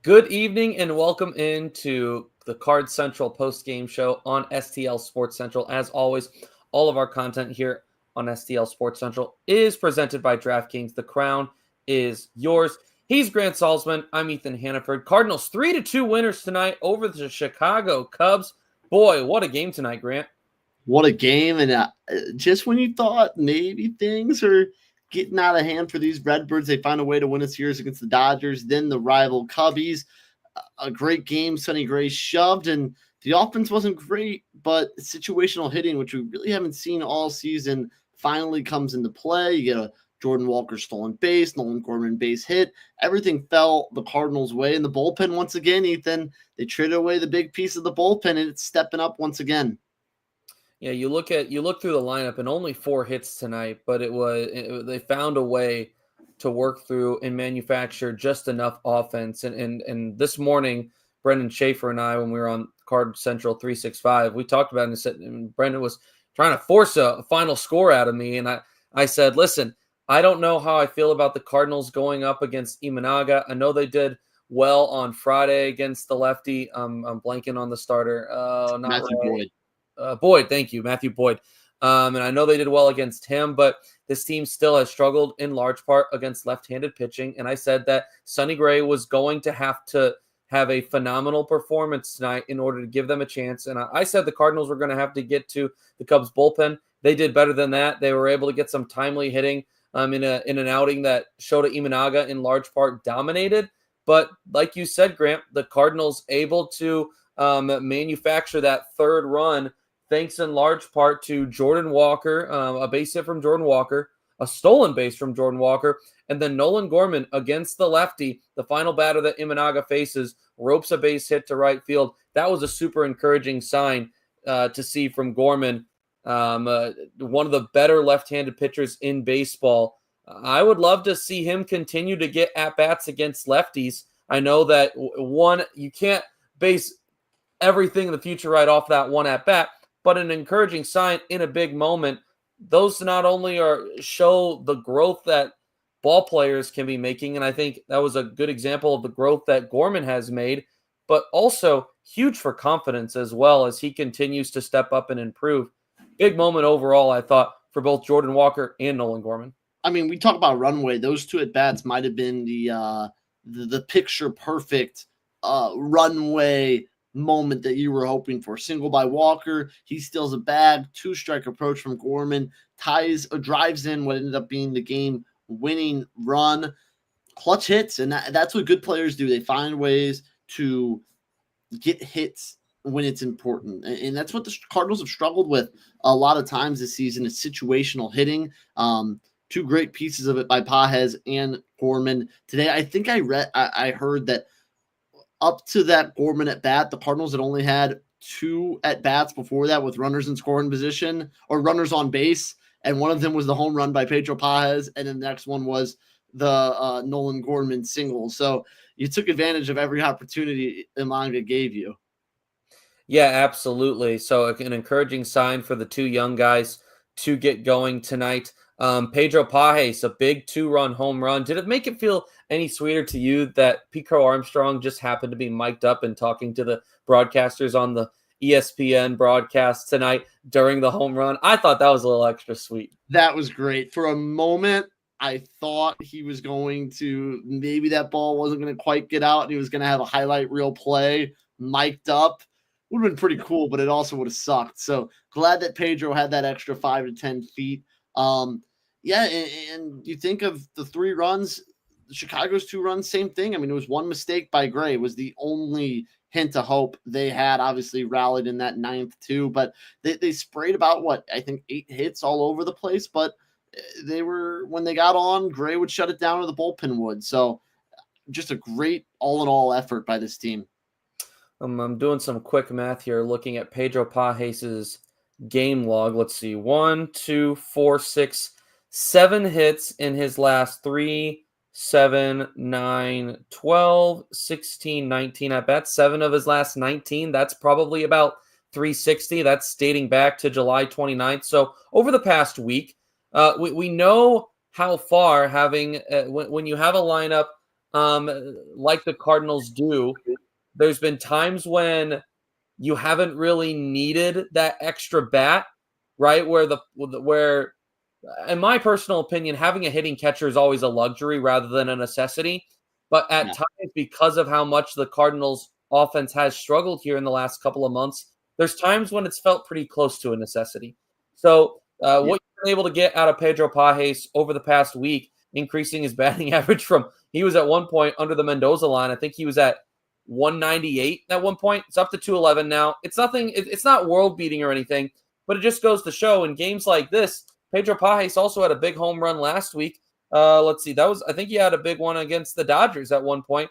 Good evening and welcome into the Cards Central Postgame show on STL Sports Central. As always, all of our content here on STL Sports Central is presented by DraftKings. The crown is yours. He's Grant Salsman. I'm Ethan Hannaford. Cardinals 3-2 winners tonight over the Chicago Cubs. Boy, what a game tonight, Grant. What a game. And just when you thought maybe things are getting out of hand for these Redbirds, they find a way to win a series against the Dodgers, then the rival Cubbies. A great game. Sonny Gray shoved, and the offense wasn't great, but situational hitting, which we really haven't seen all season, finally comes into play. You get a Jordan Walker stolen base, Nolan Gorman base hit. Everything fell the Cardinals' way. And the bullpen, once again, Ethan, they traded away the big piece of the bullpen, and it's stepping up once again. Yeah, you look through the lineup and only 4 hits tonight, but they found a way to work through and manufacture just enough offense. And this morning, Brendan Schaefer and I, when we were on Cards Central 365, we talked about it and Brendan was trying to force a final score out of me. And I said, listen, I don't know how I feel about the Cardinals going up against Imanaga. I know they did well on Friday against the lefty. I'm blanking on the starter. Matthew Boyd. Boyd, thank you, Matthew Boyd. And I know they did well against him, but this team still has struggled in large part against left-handed pitching. And I said that Sonny Gray was going to have a phenomenal performance tonight in order to give them a chance. And I said the Cardinals were going to have to get to the Cubs bullpen. They did better than that. They were able to get some timely hitting in an outing that Shota Imanaga in large part dominated. But like you said, Grant, the Cardinals able to manufacture that third run thanks in large part to Jordan Walker, a base hit from Jordan Walker, a stolen base from Jordan Walker, and then Nolan Gorman against the lefty, the final batter that Imanaga faces, ropes a base hit to right field. That was a super encouraging sign to see from Gorman, one of the better left-handed pitchers in baseball. I would love to see him continue to get at-bats against lefties. I know that, you can't base everything in the future right off that one at-bat, but an encouraging sign in a big moment. Those not only show the growth that ball players can be making, and I think that was a good example of the growth that Gorman has made, but also huge for confidence as well as he continues to step up and improve. Big moment overall, I thought, for both Jordan Walker and Nolan Gorman. I mean, we talk about runway. Those two at-bats might have been the picture-perfect runway moment that you were hoping for. Single by Walker, he steals a bag, 2-strike approach from Gorman, drives in what ended up being the game-winning run. Clutch hits, and that's what good players do. They find ways to get hits when it's important, and that's what the Cardinals have struggled with a lot of times this season is situational hitting. 2 great pieces of it by Pages and Gorman today. I think I heard that up to that Gorman at bat, the Cardinals had only had 2 at bats before that with runners in scoring position or runners on base. And one of them was the home run by Pedro Pages. And then the next one was the Nolan Gorman single. So you took advantage of every opportunity Imanaga gave you. Yeah, absolutely. So an encouraging sign for the 2 young guys to get going tonight. Pedro Pages, a big 2-run home run. Did it make it feel any sweeter to you that Pico Armstrong just happened to be mic'd up and talking to the broadcasters on the ESPN broadcast tonight during the home run? I thought that was a little extra sweet. That was great. For a moment, I thought he was going to, maybe that ball wasn't going to quite get out and he was going to have a highlight reel play mic'd up. Would have been pretty cool, but it also would have sucked. So glad that Pedro had that extra 5 to 10 feet. Yeah, and you think of the 3 runs, Chicago's 2 runs, same thing. I mean, it was 1 mistake by Gray. It was the only hint of hope they had. Obviously rallied in that 9th too, but they sprayed about, I think 8 hits all over the place. But when they got on, Gray would shut it down or the bullpen would. So just a great all-in-all effort by this team. I'm doing some quick math here, looking at Pedro Pages' game log. Let's see, 1, 2, 4, 6, 7 hits in his last 3, 7, 9, 12, 16, 19 at bats. 7 of his last 19. That's probably about 360. That's dating back to July 29th. So over the past week, we know how far having when you have a lineup like the Cardinals do, there's been times when you haven't really needed that extra bat, right? Where in my personal opinion, having a hitting catcher is always a luxury rather than a necessity. But at times, because of how much the Cardinals offense has struggled here in the last couple of months, there's times when it's felt pretty close to a necessity. So what you've been able to get out of Pedro Pajes over the past week, increasing his batting average he was at one point under the Mendoza line. I think he was at 198 at one point. It's up to 211 now. It's nothing. It's not world beating or anything, but it just goes to show in games like this, Pedro Pajes also had a big home run last week. Let's see. I think he had a big one against the Dodgers at one point.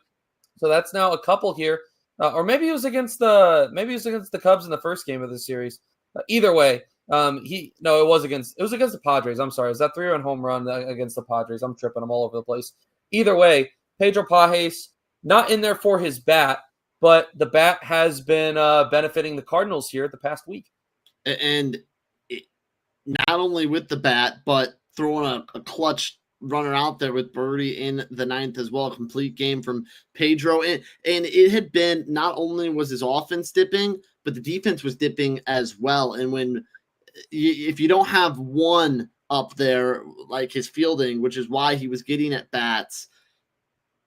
So that's now a couple here. Or maybe it was against the Cubs in the first game of the series. Either way, it was against the Padres. I'm sorry. Is that 3-run home run against the Padres? I'm tripping. I'm all over the place. Either way, Pedro Pajes not in there for his bat, but the bat has been benefiting the Cardinals here the past week. And not only with the bat, but throwing a clutch runner out there with Birdie in the ninth as well. A complete game from Pedro. And it had been, not only was his offense dipping, but the defense was dipping as well. And if you don't have one up there, like his fielding, which is why he was getting at bats,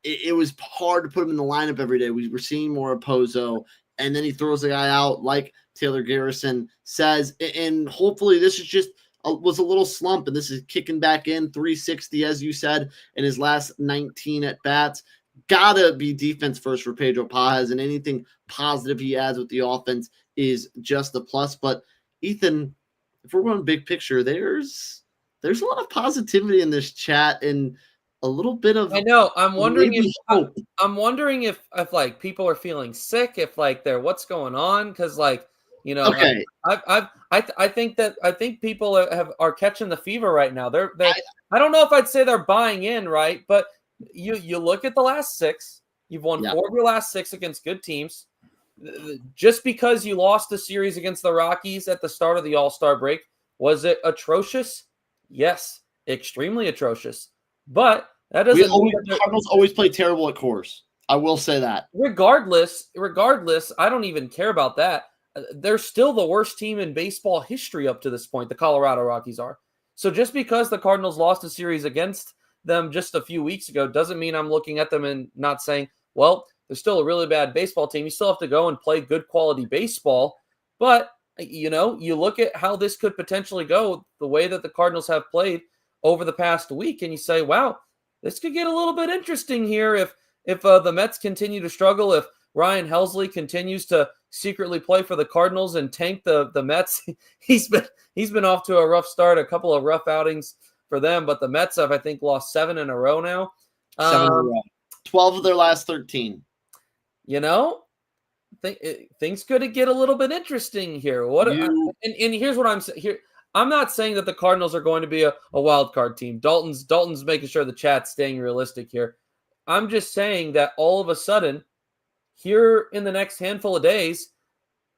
it was hard to put him in the lineup every day. We were seeing more Opposo, and then he throws the guy out like Taylor Garrison says, and hopefully this is just was a little slump, and this is kicking back in 360, as you said, in his last 19 at bats. Gotta be defense first for Pedro Pajes, and anything positive he adds with the offense is just a plus. But Ethan, if we're going big picture, there's a lot of positivity in this chat, and a little bit of, I know. I'm wondering if like people are feeling sick, if like what's going on, because like, okay. I think people are catching the fever right now. I don't know if I'd say they're buying in, right? But you look at the last 6, you've won 4 of your last 6 against good teams. Just because you lost the series against the Rockies at the start of the All-Star break, was it atrocious? Yes, extremely atrocious. But that doesn't mean the Cardinals always play terrible at Coors. I will say that. Regardless, I don't even care about that. They're still the worst team in baseball history up to this point. The Colorado Rockies are. So just because the Cardinals lost a series against them just a few weeks ago doesn't mean I'm looking at them and not saying, well, they're still a really bad baseball team. You still have to go and play good quality baseball. But, you look at how this could potentially go, the way that the Cardinals have played over the past week, and you say, wow, this could get a little bit interesting here if the Mets continue to struggle, if Ryan Helsley continues to secretly play for the Cardinals and tank the Mets. He's been off to a rough start, a couple of rough outings for them, but the Mets have, I think, lost 7 in a row now. 7 in a row. 12 of their last 13. Things could get a little bit interesting here. And here's what I'm saying here. I'm not saying that the Cardinals are going to be a wild card team. Dalton's making sure the chat's staying realistic here. I'm just saying that all of a sudden, here in the next handful of days,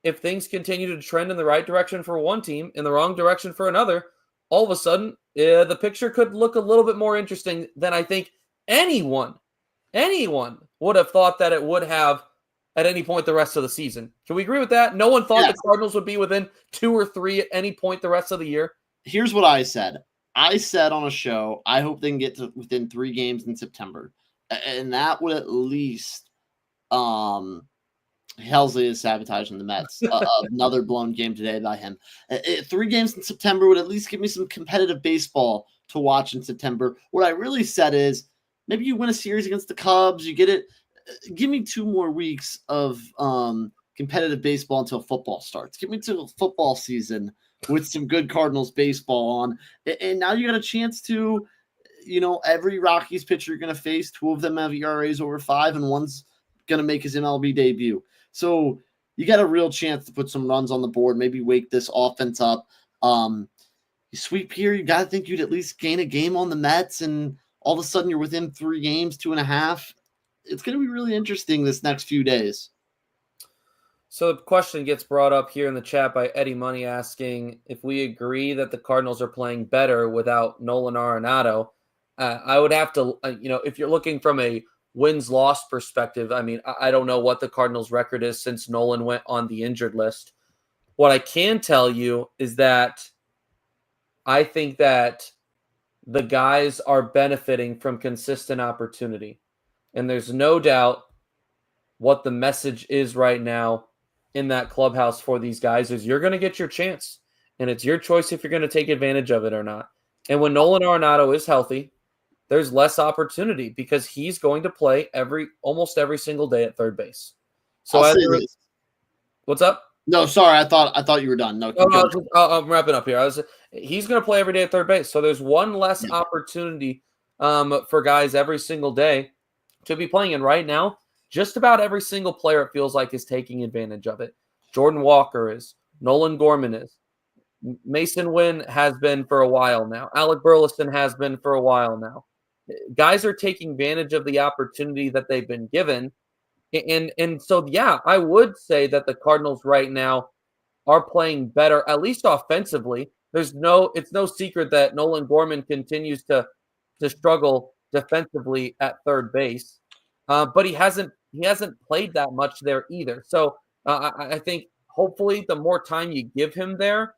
if things continue to trend in the right direction for one team, in the wrong direction for another, all of a sudden, the picture could look a little bit more interesting than I think anyone would have thought that it would have at any point the rest of the season. Can we agree with that? No one thought the Cardinals would be within 2 or 3 at any point the rest of the year. Here's what I said. I said on a show, I hope they can get to within 3 games in September. And that would at least Helsley is sabotaging the Mets. Another blown game today by him. 3 games in September would at least give me some competitive baseball to watch in September. What I really said is maybe you win a series against the Cubs, you get it. Give me 2 more weeks of competitive baseball until football starts. Give me to the football season with some good Cardinals baseball on. And now you got a chance to, every Rockies pitcher you're going to face, 2 of them have ERAs over 5, and one's going to make his MLB debut. So you got a real chance to put some runs on the board, maybe wake this offense up. You sweep here, you got to think you'd at least gain a game on the Mets, and all of a sudden you're within 3 games, 2.5. It's going to be really interesting this next few days. So the question gets brought up here in the chat by Eddie Money asking if we agree that the Cardinals are playing better without Nolan Arenado. I would have to, if you're looking from a wins-loss perspective, I mean, I don't know what the Cardinals' record is since Nolan went on the injured list. What I can tell you is that I think that the guys are benefiting from consistent opportunity. And there's no doubt what the message is right now in that clubhouse for these guys is you're going to get your chance. And it's your choice if you're going to take advantage of it or not. And when Nolan Arenado is healthy, there's less opportunity because he's going to play almost every single day at third base. So what's up? No, sorry, I thought you were done. No, I'm wrapping up here. He's going to play every day at third base. So there's one less opportunity for guys every single day to be playing. And right now, just about every single player, it feels like, is taking advantage of it. Jordan Walker is. Nolan Gorman is. Mason Wynn has been for a while now. Alec Burleson has been for a while now. Guys are taking advantage of the opportunity that they've been given. And so, yeah, I would say that the Cardinals right now are playing better, at least offensively. It's no secret that Nolan Gorman continues to struggle defensively at third base, but he hasn't played that much there either. So I think hopefully the more time you give him there,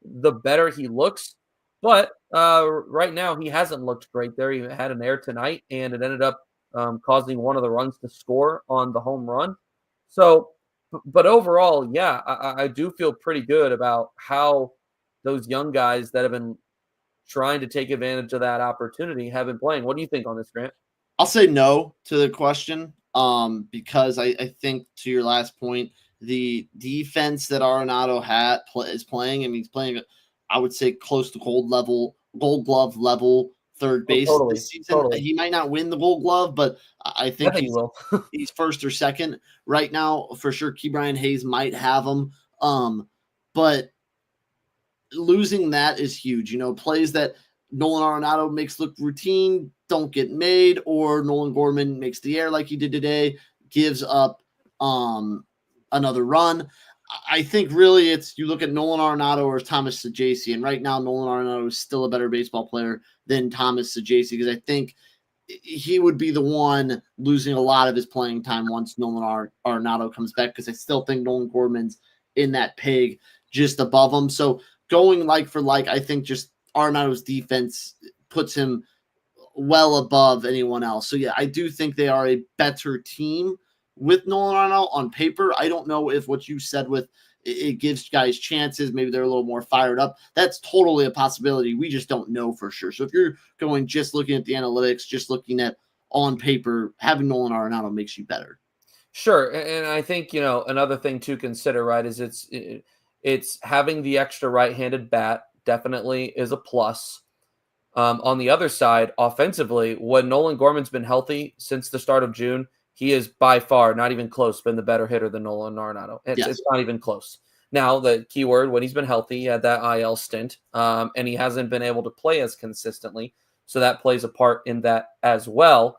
the better he looks. But right now he hasn't looked great there. He had an error tonight, and it ended up causing one of the runs to score on the home run. So, but overall, yeah, I do feel pretty good about how those young guys that have been trying to take advantage of that opportunity have been playing. What do you think on this, Grant? I'll say no to the question because I think, to your last point, the defense that Arenado is playing, I mean, he's playing, I would say, close to Gold Glove level third base this season. Totally. He might not win the Gold Glove, but I think he will. He's first or second right now for sure. Ke'Bryan Hayes might have him, but losing that is huge. You know, plays that Nolan Arenado makes look routine don't get made, or Nolan Gorman makes the air like he did today, gives up another run. I think really it's you look at Nolan Arenado or Thomas Saggese, and right now Nolan Arenado is still a better baseball player than Thomas Saggese because I think he would be the one losing a lot of his playing time once Nolan Arenado comes back because I still think Nolan Gorman's in that peg just above him. So going like for like, I think just Arenado's defense puts him well above anyone else. So, yeah, I do think they are a better team with Nolan Arenado on paper. I don't know if what you said with it gives guys chances, maybe they're a little more fired up. That's totally a possibility. We just don't know for sure. So if you're going just looking at the analytics, just looking at on paper, having Nolan Arenado makes you better. Sure. And I think, you know, another thing to consider, right, is it's having the extra right-handed bat definitely is a plus. On the other side, offensively, when Nolan Gorman's been healthy since the start of June, he is by far, not even close, been the better hitter than Nolan Arenado. It's not even close. Now, the key word, when he's been healthy, he had that IL stint, and he hasn't been able to play as consistently. So that plays a part in that as well.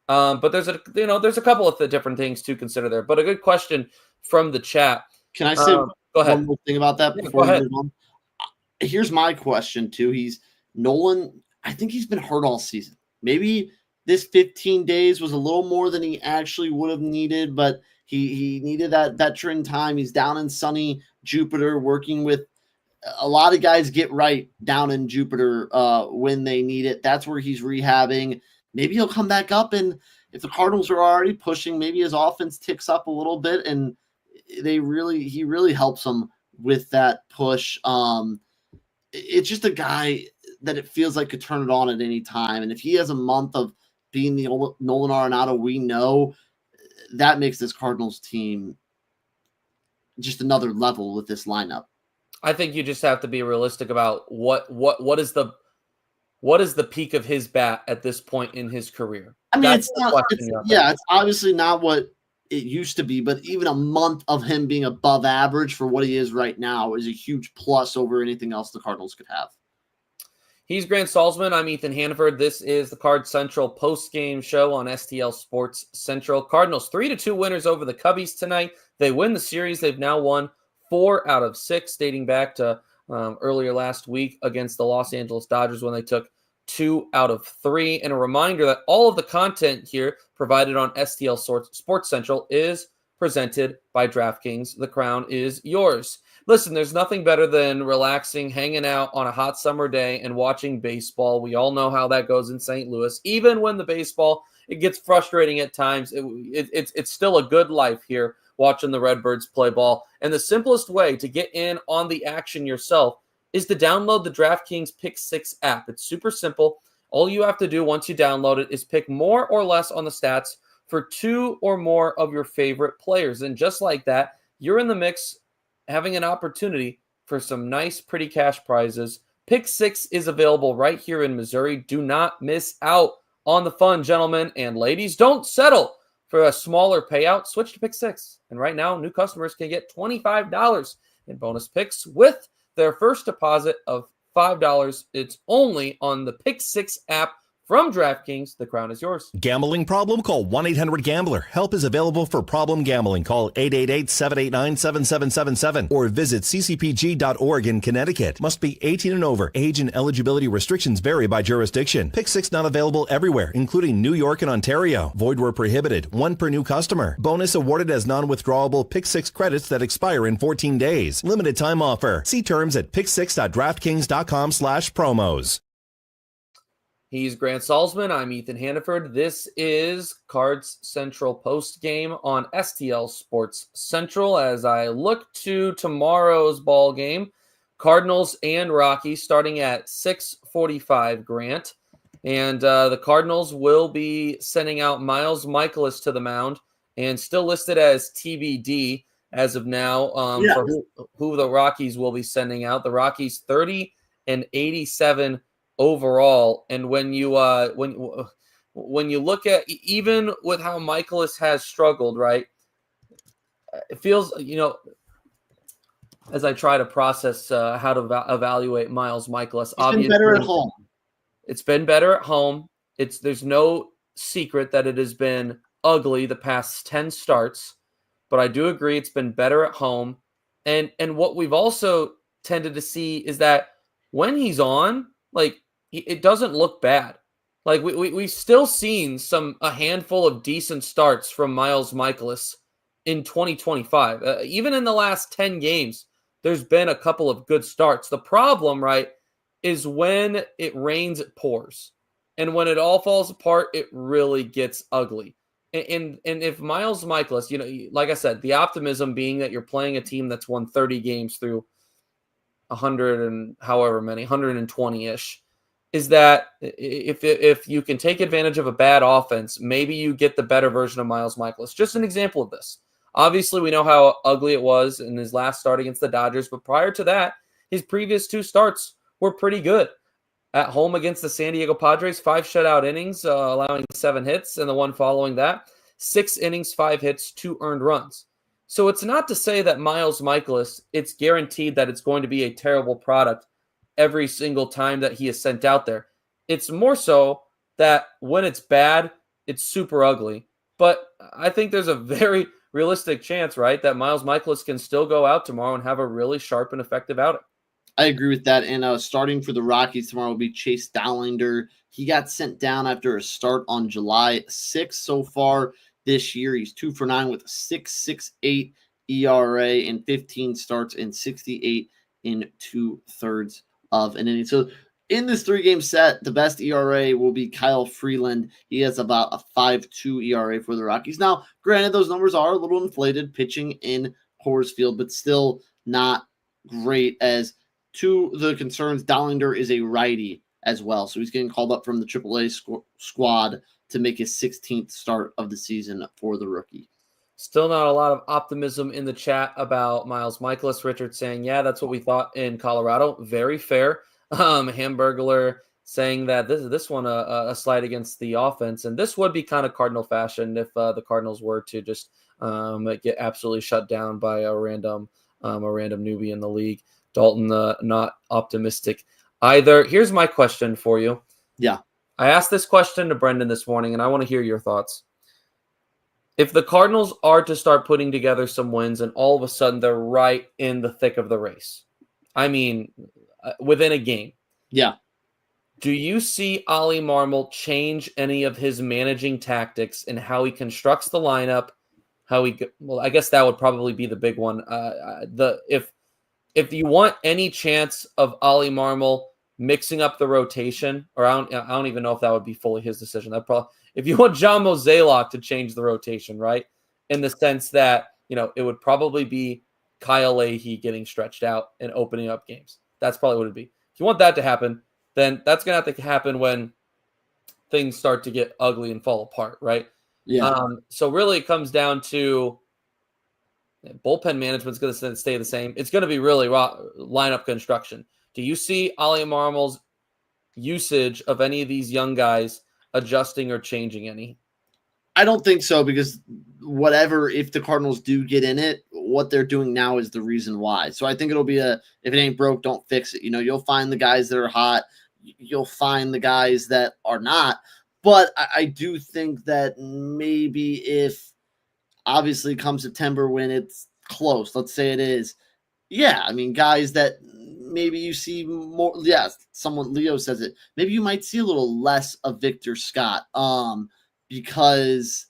But there's a couple of different things to consider there. But a good question from the chat. Can I say go ahead. one more thing about that before we move on? Here's my question too. Nolan, I think he's been hurt all season. Maybe this 15 days was a little more than he actually would have needed, but he needed that veteran time. He's down in sunny Jupiter working with a lot of guys get right down in Jupiter when they need it. That's where he's rehabbing. Maybe he'll come back up, and if the Cardinals are already pushing, maybe his offense ticks up a little bit, and he really helps them with that push. It's just a guy that it feels like could turn it on at any time. And if he has a month of being the Nolan Arenado we know, that makes this Cardinals team just another level with this lineup. I think you just have to be realistic about what is the peak of his bat at this point in his career. I mean, it's obviously not what it used to be, but even a month of him being above average for what he is right now is a huge plus over anything else the Cardinals could have. He's Grant Salsman. I'm Ethan Hannaford. This is the Cards Central Postgame show on STL Sports Central. Cardinals 3-2 winners over the Cubbies tonight. They win the series. They've now won 4 out of 6, dating back to earlier last week against the Los Angeles Dodgers when they took 2 out of 3. And a reminder that all of the content here provided on STL Sports Central is presented by DraftKings. The crown is yours. Listen, there's nothing better than relaxing, hanging out on a hot summer day and watching baseball. We all know how that goes in St. Louis. Even when the baseball, it gets frustrating at times, it's still a good life here watching the Redbirds play ball. And the simplest way to get in on the action yourself is to download the DraftKings Pick 6 app. It's super simple. All you have to do once you download it is pick more or less on the stats for 2 or more of your favorite players. And just like that, you're in the mix, having an opportunity for some nice, pretty cash prizes. Pick 6 is available right here in Missouri. Do not miss out on the fun, gentlemen and ladies. Don't settle for a smaller payout. Switch to Pick 6. And right now, new customers can get $25 in bonus picks with their first deposit of $5. It's only on the Pick 6 app from DraftKings. The crown is yours. Gambling problem? Call 1-800-GAMBLER. Help is available for problem gambling. Call 888-789-7777 or visit ccpg.org in Connecticut. Must be 18 and over. Age and eligibility restrictions vary by jurisdiction. Pick 6 not available everywhere, including New York and Ontario. Void where prohibited. 1 per new customer. Bonus awarded as non-withdrawable Pick 6 credits that expire in 14 days. Limited time offer. See terms at pick6.draftkings.com/promos. He's Grant Salsman. I'm Ethan Hannaford. This is Cards Central Postgame on STL Sports Central. As I look to tomorrow's ball game, Cardinals and Rockies starting at 6:45, Grant. And the Cardinals will be sending out Miles Michaelis to the mound and still listed as TBD as of now for who the Rockies will be sending out. The Rockies 30-87 overall, and when you look at, even with how Michaelis has struggled, right, it feels, as I try to process how to evaluate Miles Michaelis, obviously been better at home. It's been better at home. There's no secret that it has been ugly the past 10 starts, but I do agree it's been better at home. And what we've also tended to see is that when he's on, like, it doesn't look bad. Like we've still seen a handful of decent starts from Miles Michaelis in 2025. Even in the last 10 games, there's been a couple of good starts. The problem, right, is when it rains, it pours. And when it all falls apart, it really gets ugly. And if Miles Michaelis, like I said, the optimism being that you're playing a team that's won 30 games through 100 and however many, 120-ish, is that if you can take advantage of a bad offense, maybe you get the better version of Miles Michaelis. Just an example of this. Obviously, we know how ugly it was in his last start against the Dodgers, but prior to that, his previous 2 starts were pretty good. At home against the San Diego Padres, 5 shutout innings, allowing 7 hits, and the one following that, 6 innings, 5 hits, 2 earned runs. So it's not to say that Miles Michaelis, it's guaranteed that it's going to be a terrible product every single time that he is sent out there. It's more so that when it's bad, it's super ugly. But I think there's a very realistic chance, right, that Miles Michaelis can still go out tomorrow and have a really sharp and effective outing. I agree with that. And starting for the Rockies tomorrow will be Chase Dowlinger. He got sent down after a start on July 6th so far this year. He's 2 for 9 with a 6.68 ERA and 15 starts and 68 in 2/3 of an inning. So in this 3-game set, the best ERA will be Kyle Freeland. He has about a 5.2 ERA for the Rockies. Now, granted, those numbers are a little inflated pitching in Coors Field, but still not great. As to the concerns, Dowlinger is a righty as well. So he's getting called up from the AAA squad to make his 16th start of the season for the rookie. Still not a lot of optimism in the chat about Miles Michaelis. Richard saying, yeah, that's what we thought in Colorado. Very fair. Hamburglar saying that this one a slight against the offense. And this would be kind of Cardinal fashion if the Cardinals were to just get absolutely shut down by a random newbie in the league. Dalton, not optimistic either. Here's my question for you. Yeah. I asked this question to Brendan this morning, and I want to hear your thoughts. If the Cardinals are to start putting together some wins and all of a sudden they're right in the thick of the race, I mean, within a game. Yeah. Do you see Ollie Marmol change any of his managing tactics and how he constructs the lineup? Well, I guess that would probably be the big one. If you want any chance of Ollie Marmol mixing up the rotation, or I don't even know if that would be fully his decision. That probably, if you want John Mozeliak to change the rotation, right, in the sense that it would probably be Kyle Leahy getting stretched out and opening up games. That's probably what it'd be. If you want that to happen, then that's going to have to happen when things start to get ugly and fall apart, right? Yeah. So really it comes down to bullpen management's going to stay the same. It's going to be really lineup construction. Do you see Ollie Marmol's usage of any of these young guys adjusting or changing any? I don't think so, because if the Cardinals do get in it, what they're doing now is the reason why. So I think it'll be if it ain't broke, don't fix it. You'll find the guys that are hot. You'll find the guys that are not. But I do think that maybe if obviously come September when it's close, let's say it is, yeah, I mean, guys that maybe you see more, Leo says it, maybe you might see a little less of Victor Scott, because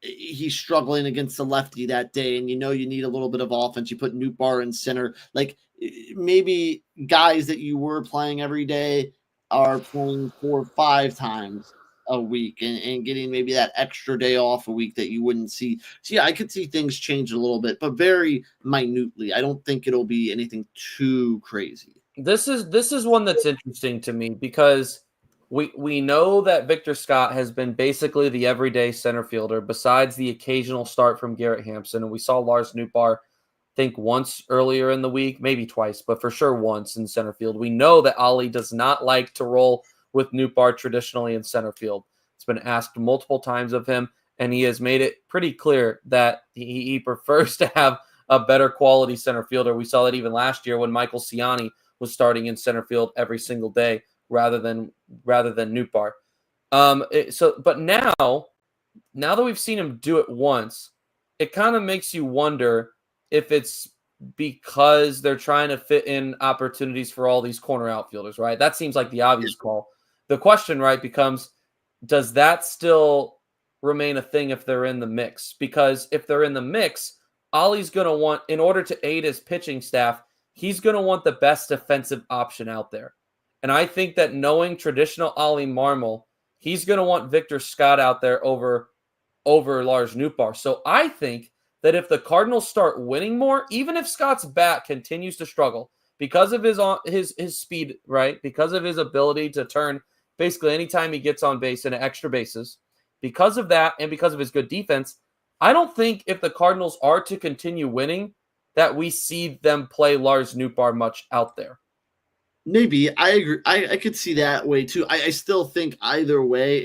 he's struggling against the lefty that day, and you need a little bit of offense. You put Nootbaar in center. Like, maybe guys that you were playing every day are playing 4 or 5 times a week and getting maybe that extra day off a week that you wouldn't see. So yeah, I could see things change a little bit, but very minutely. I don't think it'll be anything too crazy. This is one that's interesting to me, because we know that Victor Scott has been basically the everyday center fielder, besides the occasional start from Garrett Hampson. And we saw Lars Nootbaar, I think, once earlier in the week, maybe twice, but for sure once in center field. We know that Ollie does not like to roll with Nootbaar traditionally in center field. It's been asked multiple times of him, and he has made it pretty clear that he prefers to have a better quality center fielder. We saw that even last year when Michael Ciani was starting in center field every single day rather than Nootbaar. But now that we've seen him do it once, it kind of makes you wonder if it's because they're trying to fit in opportunities for all these corner outfielders, right? That seems like the obvious call. The question, right, becomes, does that still remain a thing if they're in the mix? Because if they're in the mix, Ollie's going to want, in order to aid his pitching staff, he's going to want the best defensive option out there. And I think that, knowing traditional Ollie Marmol, he's going to want Victor Scott out there over Lars Nootbaar. So I think that if the Cardinals start winning more, even if Scott's bat continues to struggle because of his speed, right? Because of his ability to turn basically anytime he gets on base into extra bases, because of that and because of his good defense, I don't think if the Cardinals are to continue winning that we see them play Lars Nootbaar much out there. Maybe. I agree. I could see that way too. I still think either way,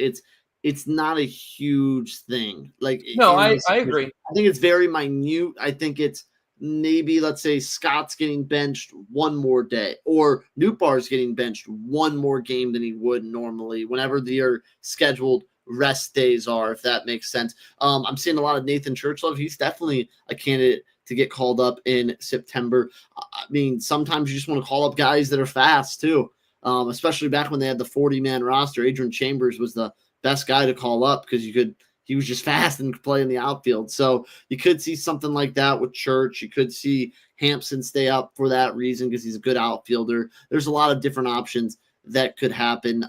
it's not a huge thing. Like, no, I agree. I think it's very minute. I think it's maybe, let's say, Scott's getting benched one more day, or Nootbaar's getting benched one more game than he would normally, whenever their scheduled rest days are, if that makes sense. I'm seeing a lot of Nathan Churchlove. He's definitely a candidate to get called up in September. I mean, sometimes you just want to call up guys that are fast too, especially back when they had the 40-man roster. Adrian Chambers was the best guy to call up because he was just fast and could play in the outfield. So you could see something like that with Church. You could see Hampson stay up for that reason because he's a good outfielder. There's a lot of different options that could happen.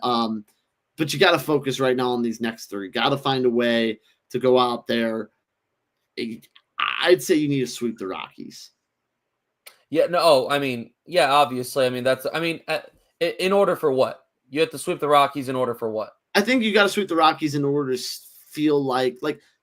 But you got to focus right now on these next 3. Got to find a way to go out there. I'd say you need to sweep the Rockies. Yeah, no, I mean, yeah, obviously. I mean, in order for what? You have to sweep the Rockies in order for what? I think you got to sweep the Rockies in order to feel like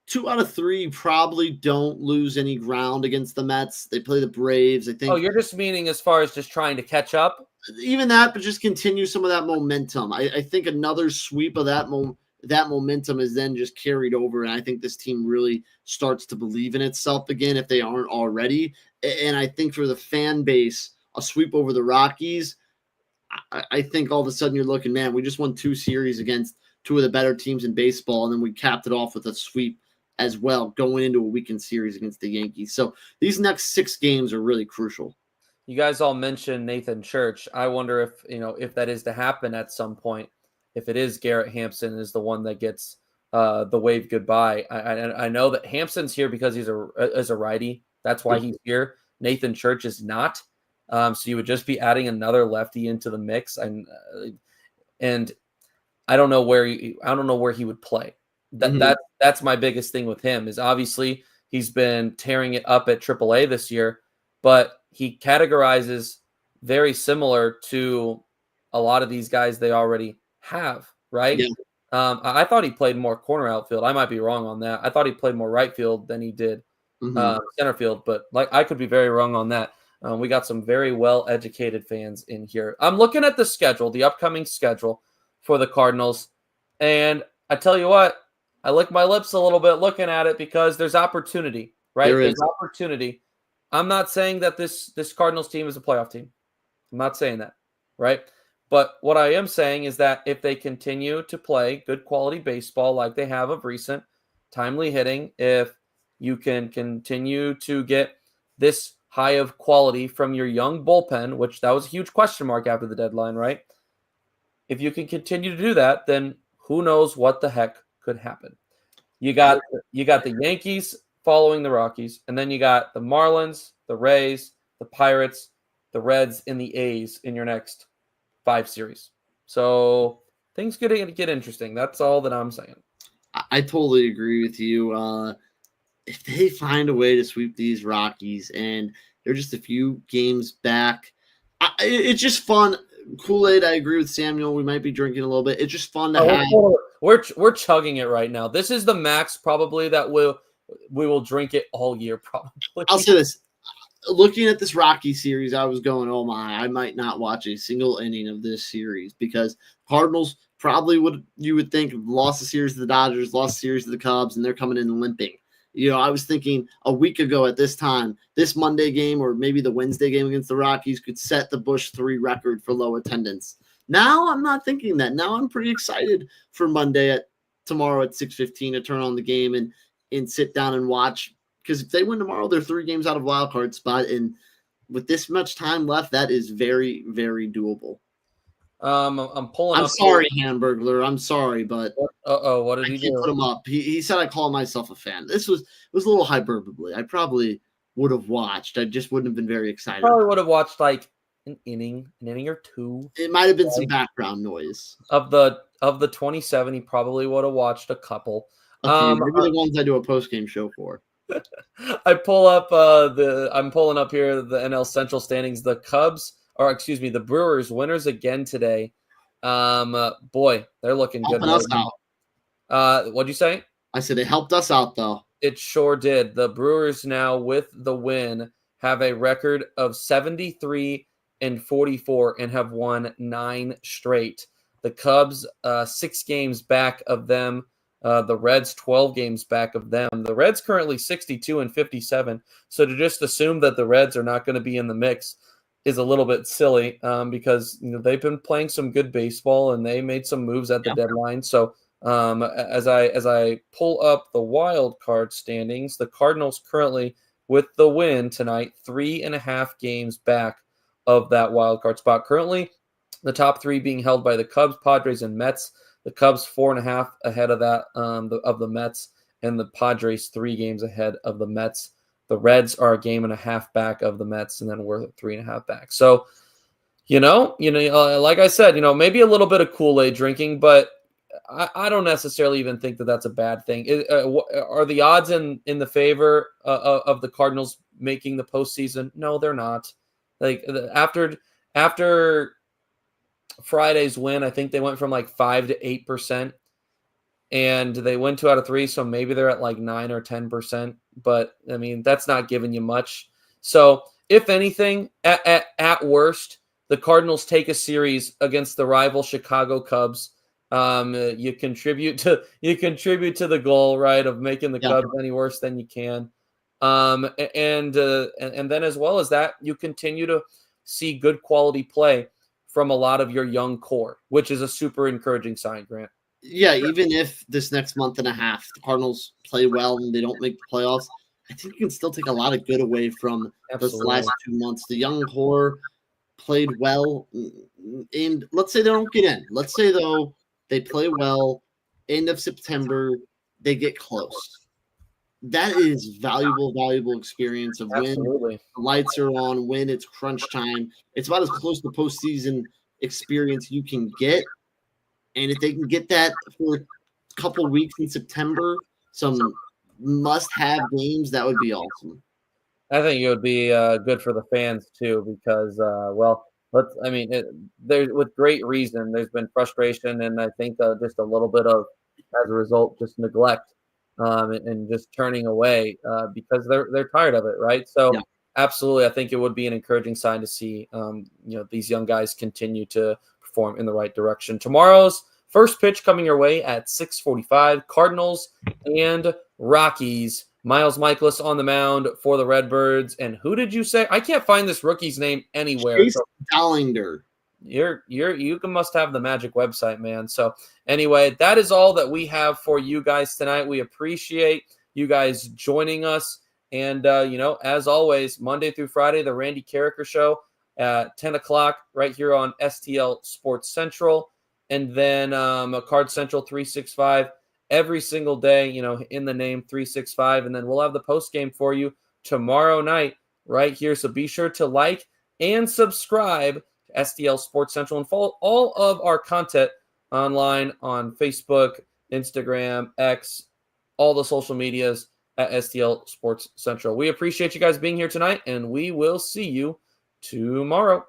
2 out of 3 probably don't lose any ground against the Mets. They play the Braves, I think. Oh, you're just meaning as far as just trying to catch up? Even that, but just continue some of that momentum. I think another sweep of that momentum is then just carried over, and I think this team really starts to believe in itself again if they aren't already. And I think for the fan base, a sweep over the Rockies, I think all of a sudden you're looking, man, we just won 2 series against 2 of the better teams in baseball, and then we capped it off with a sweep as well going into a weekend series against the Yankees. So these next 6 games are really crucial. you guys all mentioned Nathan Church. I wonder if that is to happen at some point, if it is Garrett Hampson is the one that gets the wave goodbye. I know that Hampson's here because he's a righty. That's why he's here. Nathan Church is not. So you would just be adding another lefty into the mix, and I don't know where he would play. That's my biggest thing with him is obviously he's been tearing it up at AAA this year, but he categorizes very similar to a lot of these guys they already have, right? Yeah. I thought he played more corner outfield. I might be wrong on that. I thought he played more right field than he did center field, but I could be very wrong on that. We got some very well-educated fans in here. I'm looking at the schedule, the upcoming schedule for the Cardinals, and I tell you what, I lick my lips a little bit looking at it because there's opportunity, right? There's opportunity. I'm not saying that this Cardinals team is a playoff team. I'm not saying that, right? But what I am saying is that if they continue to play good quality baseball like they have of recent, timely hitting, if you can continue to get this high of quality from your young bullpen, which that was a huge question mark after the deadline, right? If you can continue to do that, then who knows what the heck could happen. You got the Yankees following the Rockies, and then you got the Marlins, the Rays, the Pirates, the Reds, and the A's in your next 5 series. So things could get interesting. That's all that I'm saying. I totally agree with you. If they find a way to sweep these Rockies and they're just a few games back, it's just fun. Kool-Aid, I agree with Samuel. We might be drinking a little bit. It's just fun to have. We're chugging it right now. This is the max probably that we will drink it all year probably. I'll say this. Looking at this Rocky series, I was going, oh my, I might not watch a single inning of this series because Cardinals probably you would think lost the series to the Dodgers, lost the series to the Cubs, and they're coming in limping. I was thinking a week ago at this time, this Monday game or maybe the Wednesday game against the Rockies could set the Busch 3 record for low attendance. Now I'm not thinking that. Now I'm pretty excited for Monday tomorrow at 6:15 to turn on the game and sit down and watch. Because if they win tomorrow, they're 3 games out of wild card spot. And with this much time left, that is very, very doable. I'm pulling. I'm sorry, Hamburglar. I'm sorry, but what did he do? Put him up. He said I call myself a fan. It was a little hyperbole. I probably would have watched. I just wouldn't have been very excited. Probably would have watched like an inning or two. It might have been some background noise. Of the 27, he probably would have watched a couple. Maybe the ones I do a post-game show for. I'm pulling up here the NL Central standings. The the Brewers winners again today. Boy, they're looking good. Helping us out. What'd you say? I said it helped us out though. It sure did. The Brewers now with the win have a record of 73-44 and have won 9 straight. The Cubs 6 games back of them. The Reds 12 games back of them. The Reds currently 62-57. So to just assume that the Reds are not going to be in the mix is a little bit silly because they've been playing some good baseball and they made some moves at the deadline. So as I pull up the wild card standings, the Cardinals currently with the win tonight 3.5 games back of that wild card spot. Currently, the top 3 being held by the Cubs, Padres, and Mets. The Cubs 4.5 ahead of that of the Mets, and the Padres 3 games ahead of the Mets. The Reds are 1.5 games back of the Mets, and then we're 3.5 back. So, like I said, maybe a little bit of Kool-Aid drinking, but I don't necessarily even think that that's a bad thing. Are the odds in the favor of the Cardinals making the postseason? No, they're not. Like after Friday's win, I think they went from like 5 to 8%, and they win 2 out of 3, so maybe they're at like 9 or 10%. But I mean, that's not giving you much. So if anything, at worst, the Cardinals take a series against the rival Chicago Cubs. You contribute to the goal, right, of making the Cubs any worse than you can. And then as well as that, you continue to see good quality play from a lot of your young core, which is a super encouraging sign, Grant. Yeah, even if this next month and a half the Cardinals play well and they don't make the playoffs, I think you can still take a lot of good away from those Absolutely. last 2 months. The young core played well, and let's say they don't get in. Let's say, though, they play well, end of September, they get close. That is valuable experience of when Absolutely. the lights are on, when it's crunch time. It's about as close to postseason experience you can get. And if they can get that for a couple weeks in September, some must-have games, that would be awesome. I think it would be good for the fans too, because there's with great reason. There's been frustration, and I think just a little bit of, as a result, just neglect and just turning away because they're tired of it, right? So Yeah. absolutely, I think it would be an encouraging sign to see these young guys continue to perform in the right direction. Tomorrow's first pitch coming your way at 6:45. Cardinals and Rockies. Miles Michaelis on the mound for the Redbirds. And who did you say? I can't find this rookie's name anywhere. Chase Dollinger. You must have the magic website, man. So anyway, that is all that we have for you guys tonight. We appreciate you guys joining us. And as always, Monday through Friday, the Randy Carricker Show at 10 o'clock right here on STL Sports Central. And then Cards Central 365 every single day, in the name 365. And then we'll have the post game for you tomorrow night right here. So be sure to like and subscribe to STL Sports Central and follow all of our content online on Facebook, Instagram, X, all the social medias at STL Sports Central. We appreciate you guys being here tonight, and we will see you tomorrow.